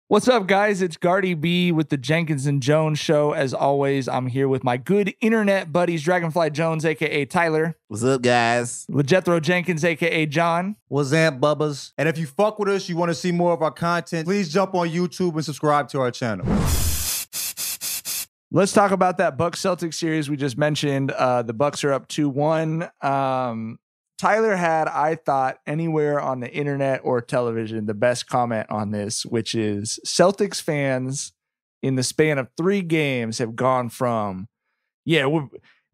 What's up, guys? It's Gardy B with the Jenkins and Jonez show. As always, I'm here with my good internet buddies, Dragonfly Jones, a.k.a. Tyler. What's up, guys? With Jethro Jenkins, a.k.a. John. What's up, bubbas? And if you fuck with us, you want to see more of our content, please jump on YouTube and subscribe to our channel. Let's talk about that Bucks-Celtics series we just mentioned. The Bucks are up 2-1. Tyler had, I thought, anywhere on the internet or television, the best comment on this, which is Celtics fans in the span of 3 games have gone from,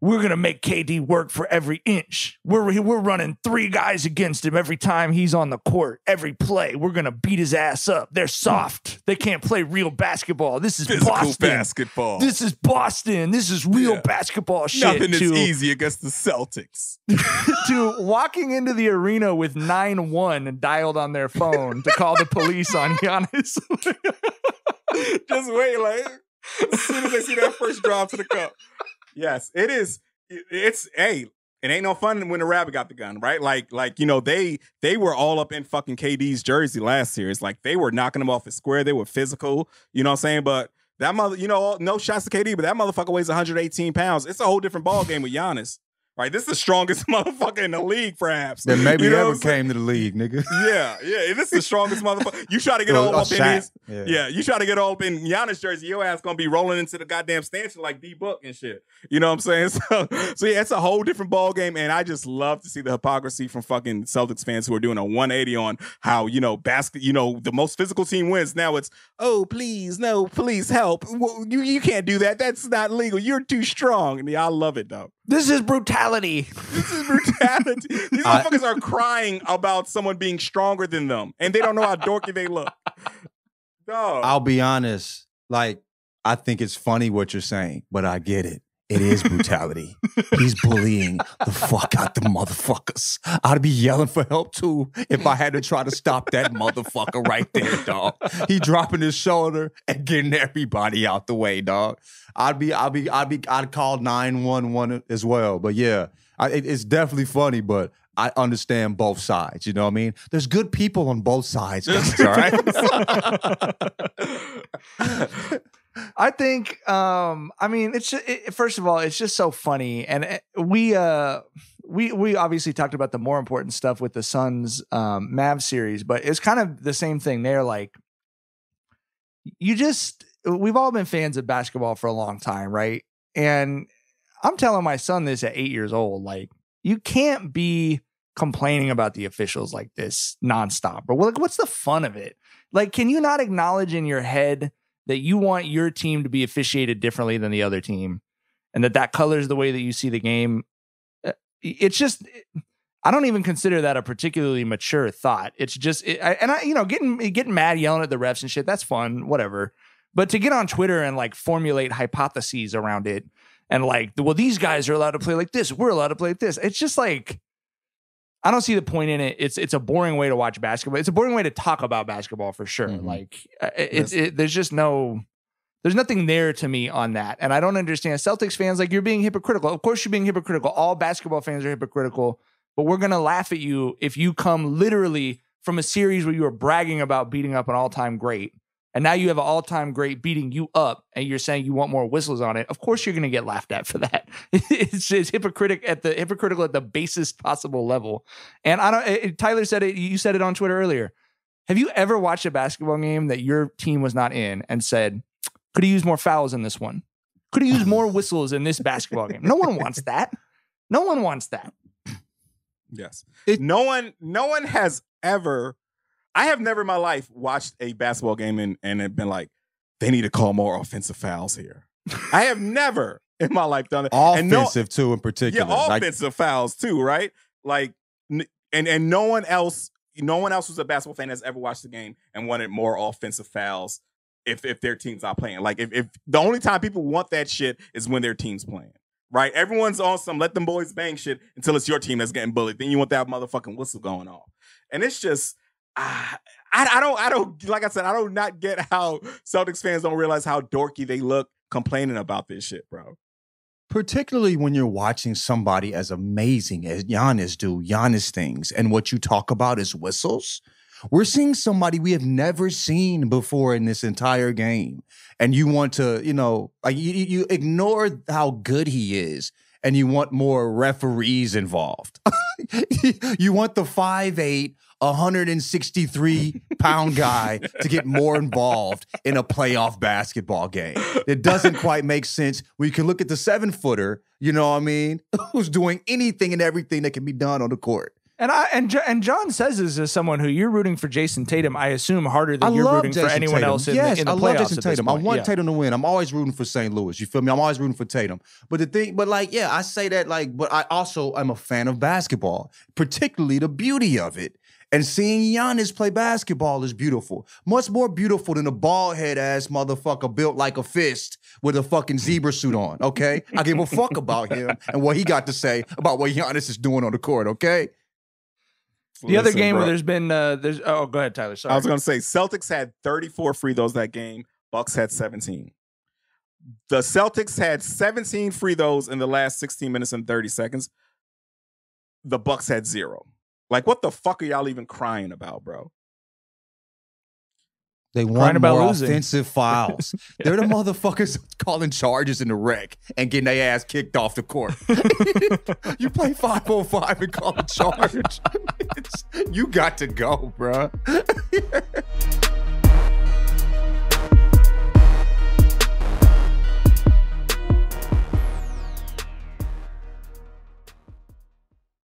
we're going to make KD work for every inch. We're running 3 guys against him every time he's on the court. Every play, we're going to beat his ass up. They're soft. They can't play real basketball. This is physical Boston. Basketball. This is Boston. This is real basketball shit. Nothing is easy against the Celtics. To walking into the arena with 9-1 dialed on their phone to call the police on Giannis. Just wait, like, as soon as they see that first drive to the cup. Yes, it is. It ain't no fun when the rabbit got the gun, right? Like they were all up in fucking KD's jersey last year. It's like they were knocking him off his square. They were physical, you know what I'm saying? But that no shots to KD, but that motherfucker weighs 118 pounds. It's a whole different ball game with Giannis. Right, this is the strongest motherfucker in the league, perhaps. That maybe ever came to the league, nigga. Yeah. This is the strongest motherfucker. You try to get all up in his, you try to get all up in Giannis jersey, your ass gonna be rolling into the goddamn stanchion like D-Book and shit. You know what I'm saying? So yeah, it's a whole different ball game, and I just love to see the hypocrisy from fucking Celtics fans who are doing a 180 on how the most physical team wins. Now it's please help. Well, you can't do that. That's not legal. You're too strong. And I love it though. This is brutality. These motherfuckers are crying about someone being stronger than them, and they don't know how dorky they look. Dog. I'll be honest. Like, I think it's funny what you're saying, but I get it. It is brutality. He's bullying the fuck out the motherfuckers. I'd be yelling for help too if I had to try to stop that motherfucker right there, dog. He dropping his shoulder and getting everybody out the way, dog. I'd call 911 as well. But yeah, it's definitely funny, but I understand both sides. You know what I mean? There's good people on both sides. That's all right. I think, first of all, it's just so funny. And we obviously talked about the more important stuff with the Suns Mavs series, but it's kind of the same thing there. Like, we've all been fans of basketball for a long time, right? And I'm telling my son this at 8 years old, like, you can't be complaining about the officials like this nonstop. But like, what's the fun of it? Like, can you not acknowledge in your head that you want your team to be officiated differently than the other team, and that colors the way that you see the game? It's just, I don't even consider that a particularly mature thought. It's just, getting mad, yelling at the refs and shit, that's fun, whatever. But to get on Twitter and like formulate hypotheses around it, and like, well, these guys are allowed to play like this, we're allowed to play like this. It's just like, I don't see the point in it. It's a boring way to watch basketball. It's a boring way to talk about basketball for sure. Mm-hmm. Like there's nothing there to me on that. And I don't understand Celtics fans. Like, you're being hypocritical. Of course you're being hypocritical. All basketball fans are hypocritical, but we're going to laugh at you if you come literally from a series where you were bragging about beating up an all-time great. And now you have an all-time great beating you up, and you're saying you want more whistles on it. Of course, you're going to get laughed at for that. It's hypocritical at the basest possible level. And Tyler said it. You said it on Twitter earlier. Have you ever watched a basketball game that your team was not in and said, could have used more fouls in this one? Could have used more whistles in this basketball game? No one wants that. No one wants that. Yes. No one has ever. I have never in my life watched a basketball game and have been like, they need to call more offensive fouls here. I have never in my life done it. Offensive too, in particular. Yeah, offensive fouls too, right? Like, and no one else who's a basketball fan has ever watched the game and wanted more offensive fouls if their team's not playing. Like, if the only time people want that shit is when their team's playing. Right? Everyone's on some let them boys bang shit until it's your team that's getting bullied. Then you want that motherfucking whistle going off. And it's just, I don't, like I said, I do not get how Celtics fans don't realize how dorky they look complaining about this shit, bro. Particularly when you're watching somebody as amazing as Giannis do Giannis things, and what you talk about is whistles. We're seeing somebody we have never seen before in this entire game. And you want to, like you ignore how good he is and you want more referees involved. You want the 5'8", 163-pound guy to get more involved in a playoff basketball game. It doesn't quite make sense. We can look at the 7-footer, you know what I mean, who's doing anything and everything that can be done on the court. And John says this as someone who you're rooting for Jayson Tatum, I assume harder than you're rooting for anyone else in the playoffs. I love Jayson at this Tatum. I point. want Tatum to win. I'm always rooting for St. Louis. You feel me? I'm always rooting for Tatum. But I say that but I also am a fan of basketball, particularly the beauty of it. And seeing Giannis play basketball is beautiful. Much more beautiful than a bald head ass motherfucker built like a fist with a fucking zebra suit on, okay? I give a fuck about him and what he got to say about what Giannis is doing on the court, okay? The other game where there's been go ahead, Tyler. Sorry. I was gonna say Celtics had 34 free throws that game. Bucks had 17. The Celtics had 17 free throws in the last 16 minutes and 30 seconds. The Bucks had 0. Like, what the fuck are y'all even crying about, bro? They want more offensive fouls. They're the motherfuckers calling charges in the rec and getting their ass kicked off the court. You play 5-on-5 and call a charge. You got to go, bro.